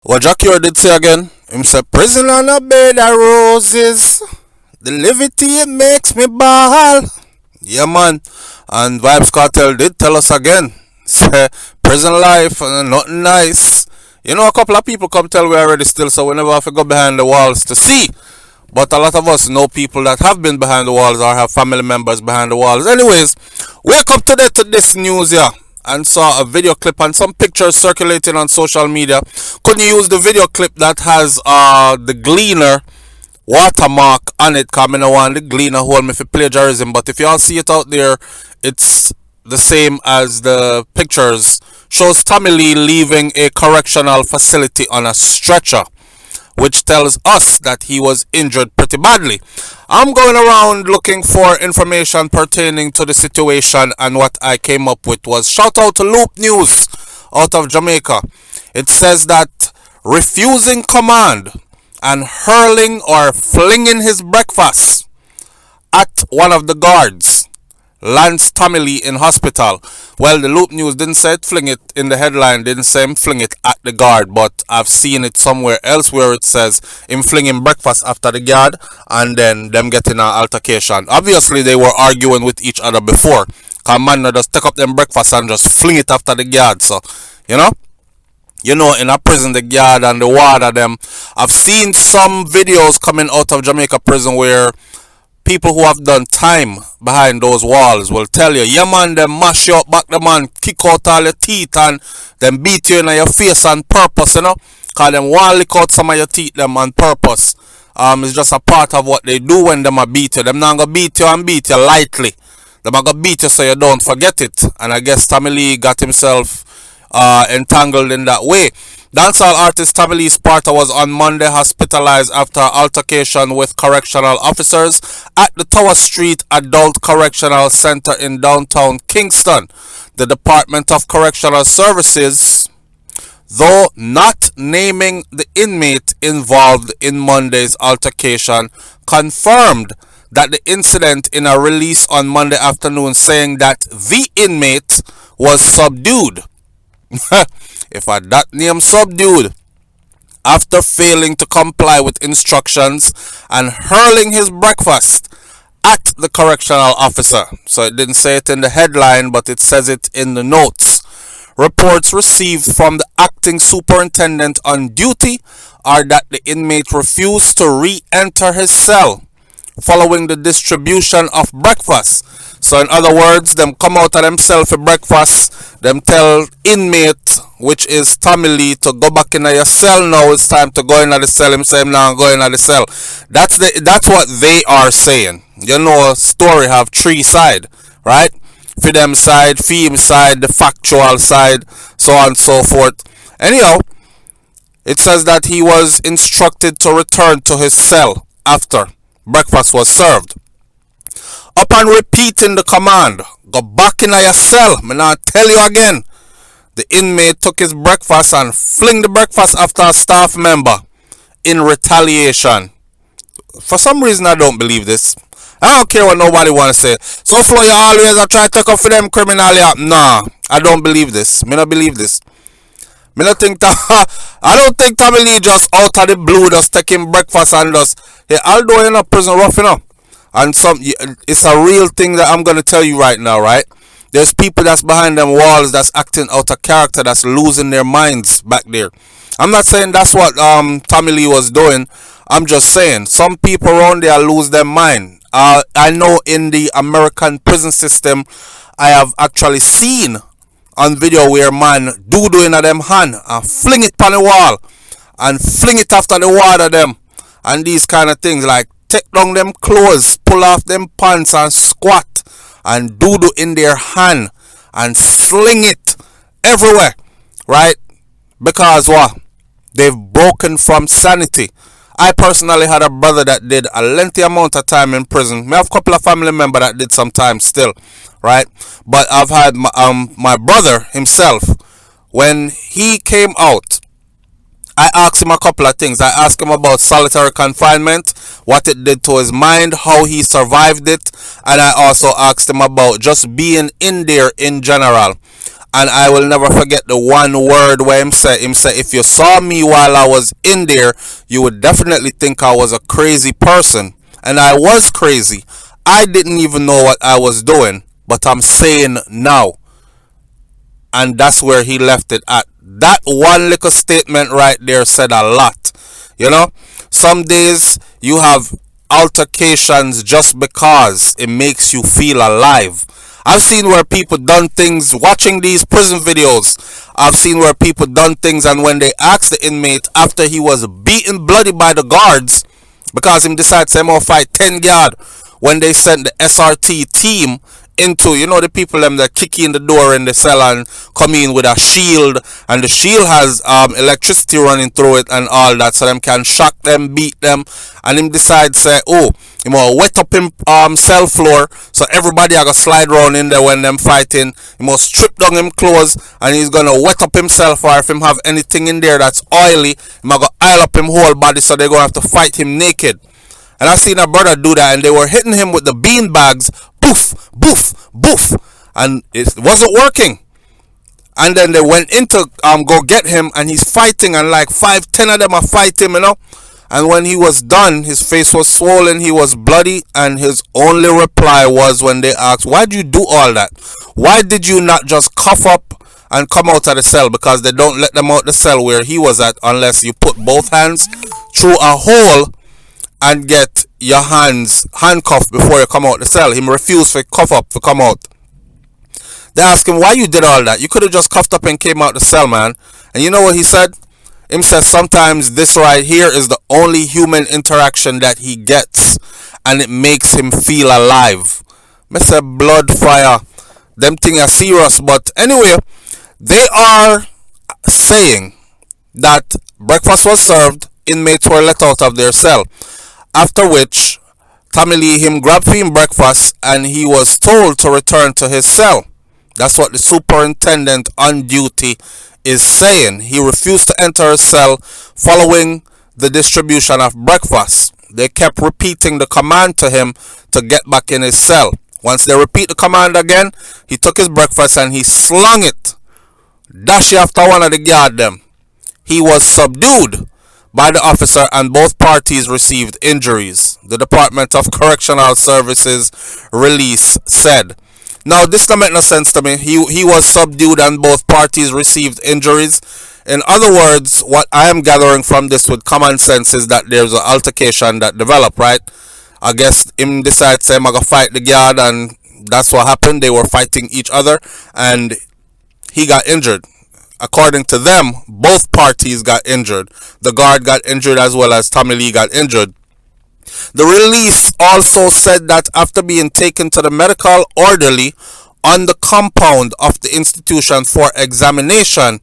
What Jack here did say again? Him say, prison on a bed of roses. The liberty it makes me ball. Yeah, man. And Vibes Cartel did tell us again. Say, prison life, nothing nice. You know, a couple of people come tell we already still, so we never have to go behind the walls to see. But a lot of us know people that have been behind the walls or have family members behind the walls. Anyways, wake up today to this news here and saw a video clip and some pictures circulating on social media. Couldn't use the video clip that has the Gleaner watermark on it, because I don't want the Gleaner hold me for plagiarism. But if y'all see it out there, it's the same as the pictures. Shows Tommy Lee leaving a correctional facility on a stretcher, which tells us that he was injured pretty badly. I'm going around looking for information pertaining to the situation, and what I came up with was shout out to Loop News out of Jamaica. It says that refusing command and hurling or flinging his breakfast at one of the guards lands Tommy Lee in hospital. Well, the Loop News didn't say it fling it in the headline, didn't say him fling it at the guard, but I've seen it somewhere else where it says him flinging breakfast after the guard and then them getting an altercation. Obviously, they were arguing with each other before. Cause man just take up them breakfast and just fling it after the guard. So, you know, in a prison, the guard and the warder them. I've seen some videos coming out of Jamaica prison where people who have done time behind those walls will tell you, yeah man, them mash you up back the man, kick out all your teeth and them beat you in your face on purpose, you know. Cause them want to lick out some of your teeth them on purpose. It's just a part of what they do when them a beat you. Them not gonna beat you and beat you lightly. Them a gonna beat you so you don't forget it. And I guess Tommy Lee got himself entangled in that way. Dancehall artist Tommy Lee Sparta was on Monday hospitalized after altercation with correctional officers at the Tower Street Adult Correctional Center in downtown Kingston. The Department of Correctional Services, though not naming the inmate involved in Monday's altercation, confirmed that the incident in a release on Monday afternoon, saying that the inmate was subdued. If I that name subdued, after failing to comply with instructions and hurling his breakfast at the correctional officer. So it didn't say it in the headline, but it says it in the notes. Reports received from the acting superintendent on duty are that the inmate refused to re-enter his cell following the distribution of breakfast. So in other words, them come out of themselves for breakfast, them tell inmate, which is Tommy Lee, to go back in your cell now. It's time to go in the cell. Him say him now go in the cell. That's what they are saying. You know, a story have three side, right? For them side, for him side, the factual side, so on and so forth. Anyhow, it says that he was instructed to return to his cell after breakfast was served. Upon repeating the command, go back in your cell, me not tell you again, the inmate took his breakfast and fling the breakfast after a staff member in retaliation. For some reason, I don't believe this. I don't care what nobody want to say. So far, you always try to take up for them criminal. Nah, I don't believe this. Me not believe this. Me not think that. I don't think Tommy Lee just out of the blue just taking breakfast and just. Yeah, although you're not prison rough, you know. And it's a real thing that I'm gonna tell you right now, right? There's people that's behind them walls that's acting out of character, that's losing their minds back there. I'm not saying that's what Tommy Lee was doing. I'm just saying some people around there lose their mind. I know in the American prison system, I have actually seen on video where man do in a them hand and fling it on the wall and fling it after the wall of them and these kind of things, like take down them clothes, pull off them pants and squat and do in their hand and sling it everywhere, right? Because what? They've broken from sanity. I personally had a brother that did a lengthy amount of time in prison. I have a couple of family members that did some time still, right? But I've had my brother himself, when he came out, I asked him a couple of things. I asked him about solitary confinement, what it did to his mind, how he survived it, and I also asked him about just being in there in general. And I will never forget the one word where him say, if you saw me while I was in there, you would definitely think I was a crazy person. And I was crazy. I didn't even know what I was doing, but I'm saying now. And that's where he left it at. That one little statement right there said a lot. You know, some days you have altercations just because it makes you feel alive. I've seen where people done things watching these prison videos. I've seen where people done things, and when they asked the inmate after he was beaten bloody by the guards because him decided to say, fight 10 guard, when they sent the SRT team into, the people them that kick in the door in the cell and come in with a shield, and the shield has electricity running through it and all that, so them can shock them, beat them, and him decide say, him wet up him cell floor, so everybody are gonna slide round in there when them fighting. He must strip down him clothes, and he's gonna wet up himself, or if him have anything in there that's oily, him gonna oil up him whole body, so they're gonna have to fight him naked. And I seen a brother do that, and they were hitting him with the bean bags, boof, boof, boof, and it wasn't working. And then they went in to go get him, and he's fighting, and like 5-10 of them are fighting, And when he was done, his face was swollen, he was bloody, and his only reply was, when they asked, why did you do all that? Why did you not just cough up and come out of the cell? Because they don't let them out the cell where he was at unless you put both hands through a hole and get your hands handcuffed before you come out the cell. Him refused to cuff up to come out. They asked him, why you did all that? You could have just cuffed up and came out the cell, man. And you know what he said? Him says, sometimes this right here is the only human interaction that he gets, and it makes him feel alive. I said, blood fire. Them things are serious. But anyway, they are saying that breakfast was served, inmates were let out of their cell. After which, Tommy Lee him grabbed for him breakfast, and he was told to return to his cell. That's what the superintendent on duty is saying. He refused to enter his cell following the distribution of breakfast. They kept repeating the command to him to get back in his cell. Once they repeat the command again, he took his breakfast and he slung it, dash after one of the guard them. He was subdued by the officer, and both parties received injuries, the Department of Correctional Services release said. Now, this don't make no sense to me. He was subdued and both parties received injuries. In other words, what I am gathering from this with common sense is that there's an altercation that developed, right? I guess him decides to say, I'm going to fight the guard, and that's what happened. They were fighting each other, and he got injured. According to them, both parties got injured. The guard got injured as well as Tommy Lee got injured. The release also said that after being taken to the medical orderly on the compound of the institution for examination,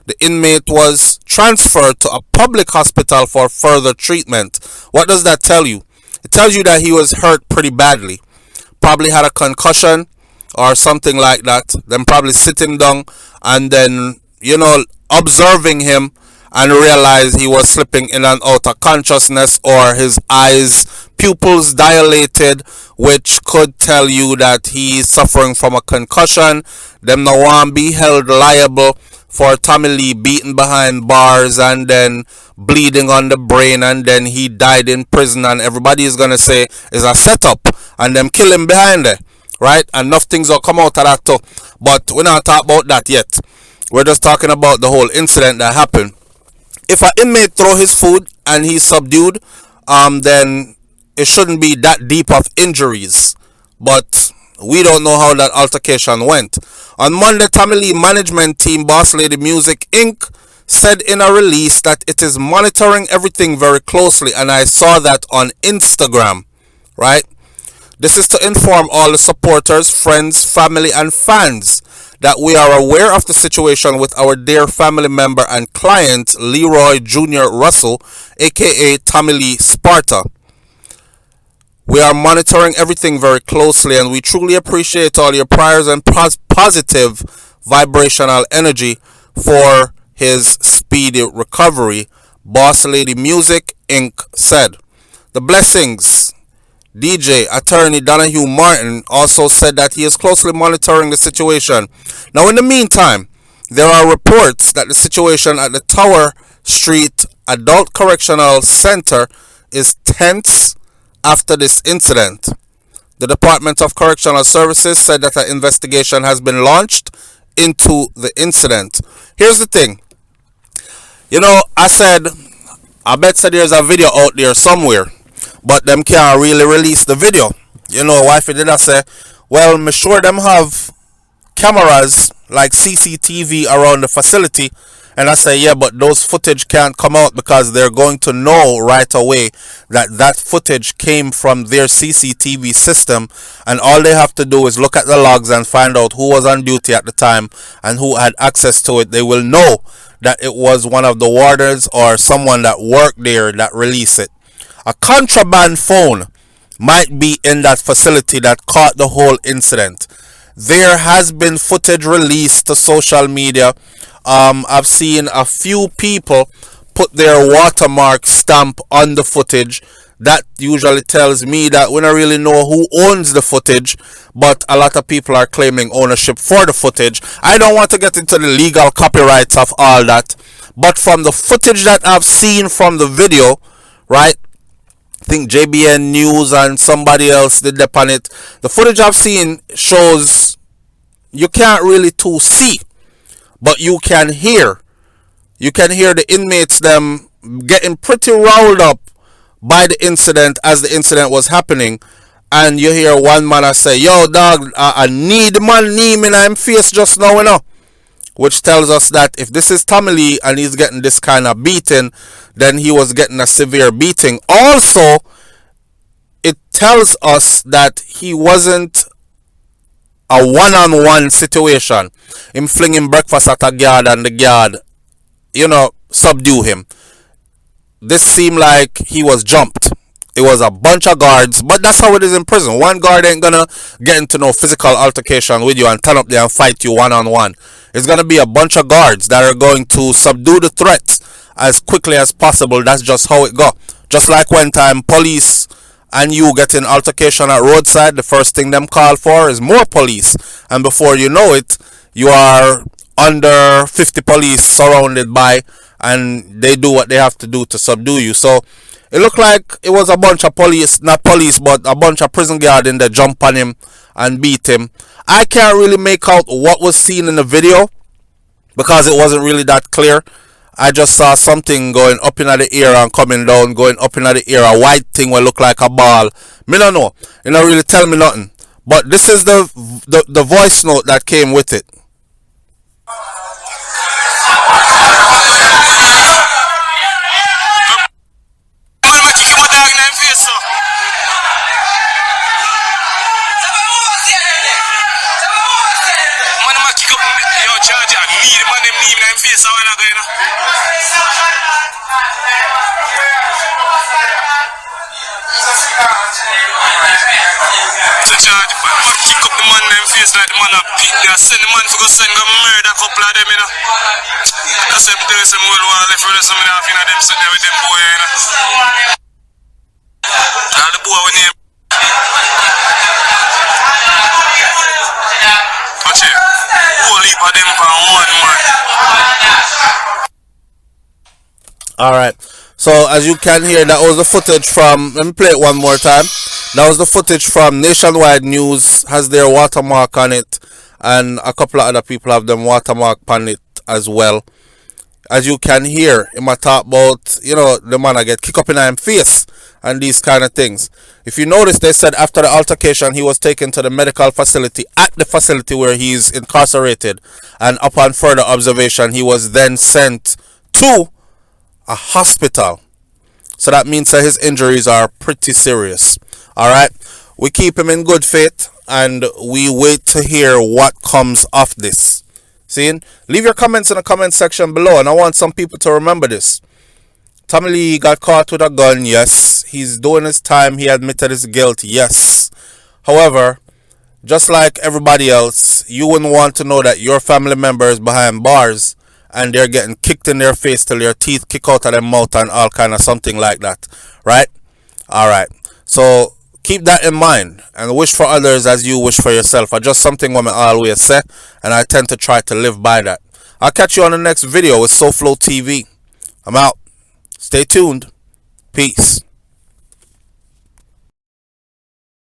the inmate was transferred to a public hospital for further treatment. What does that tell you? It tells you that he was hurt pretty badly. Probably had a concussion or something like that. Then probably sit him down and then, observing him and realize he was slipping in and out of consciousness, or his eyes, pupils dilated, which could tell you that he is suffering from a concussion. Them no one be held liable for Tommy Lee beaten behind bars and then bleeding on the brain, and then he died in prison, and everybody is gonna say is a setup and them kill him behind there, right? And enough things will come out of that too. But we're not talking about that yet. We're just talking about the whole incident that happened. If an inmate throw his food and he's subdued, then it shouldn't be that deep of injuries. But we don't know how that altercation went. On Monday, Tommy Lee management team Boss Lady Music Inc. said in a release that it is monitoring everything very closely, and I saw that on Instagram, right? This is to inform all the supporters, friends, family, and fans that we are aware of the situation with our dear family member and client, Leroy Jr. Russell, aka Tommy Lee Sparta. We are monitoring everything very closely, and we truly appreciate all your prayers and positive vibrational energy for his speedy recovery, Boss Lady Music Inc. said. The blessings DJ attorney Donahue Martin also said that he is closely monitoring the situation. Now, in the meantime, there are reports that the situation at the Tower Street Adult Correctional Center is tense after this incident. The Department of Correctional Services said that an investigation has been launched into the incident. Here's the thing. I said, I bet there's a video out there somewhere, but them can't really release the video. Wifey did I say, well, me sure them have cameras like CCTV around the facility. And I say, yeah, but those footage can't come out because they're going to know right away that that footage came from their CCTV system. And all they have to do is look at the logs and find out who was on duty at the time and who had access to it. They will know that it was one of the warders or someone that worked there that released it. A contraband phone might be in that facility that caught the whole incident. There has been footage released to social media. I've seen a few people put their watermark stamp on the footage. That usually tells me that we don't really know who owns the footage, but a lot of people are claiming ownership for the footage. I don't want to get into the legal copyrights of all that, but from the footage that I've seen from the video, right? I think JBN News and somebody else did that on it. The footage I've seen shows you can't really too see, but you can hear. You can hear the inmates them getting pretty riled up by the incident as the incident was happening. And you hear one man say, yo dog, I need man knee in him face just now, which tells us that if this is Tommy Lee and he's getting this kind of beating, then he was getting a severe beating. Also, it tells us that he wasn't a one-on-one situation. Him flinging breakfast at a guard and the guard, subdue him. This seemed like he was jumped. It was a bunch of guards, but that's how it is in prison. One guard ain't gonna get into no physical altercation with you and turn up there and fight you one-on-one. It's gonna be a bunch of guards that are going to subdue the threats as quickly as possible. That's just how it go. Just like one time police and you get in altercation at roadside, the first thing them call for is more police. And before you know it, you are under 50 police surrounded by, and they do what they have to do to subdue you. So it looked like it was a bunch of police, not police, but a bunch of prison guard in there jump on him and beat him. I can't really make out what was seen in the video because it wasn't really that clear. I just saw something going up in the air and coming down, going up in the air, a white thing will look like a ball. Me don't know. You don't really tell me nothing. But this is the voice note that came with it. Like the man a pick there, send the man for go send go murder a couple of them, That's them doing some world war left with some of them sitting there with them boy, All the boy with them. Watch it. Whole heap of them for one man. Alright. So as you can hear, that was the footage from, let me play it one more time. That was the footage from Nationwide News, has their watermark on it, and a couple of other people have them watermark on it as well. As you can hear, him a talk about, the man I get kick up in him face and these kind of things. If you notice, they said after the altercation, he was taken to the medical facility at the facility where he's incarcerated, and upon further observation, he was then sent to a hospital. So that means that his injuries are pretty serious. Alright, we keep him in good faith and we wait to hear what comes of this. See? Leave your comments in the comment section below, and I want some people to remember this. Tommy Lee got caught with a gun, yes. He's doing his time, he admitted his guilt, yes. However, just like everybody else, you wouldn't want to know that your family member is behind bars and they're getting kicked in their face till their teeth kick out of their mouth and all kind of something like that. Right? Alright. So Keep that in mind and wish for others as you wish for yourself. It's just something what I always say, and I tend to try to live by that. I'll catch you on the next video with SouFLoTV. I'm out. Stay tuned. Peace.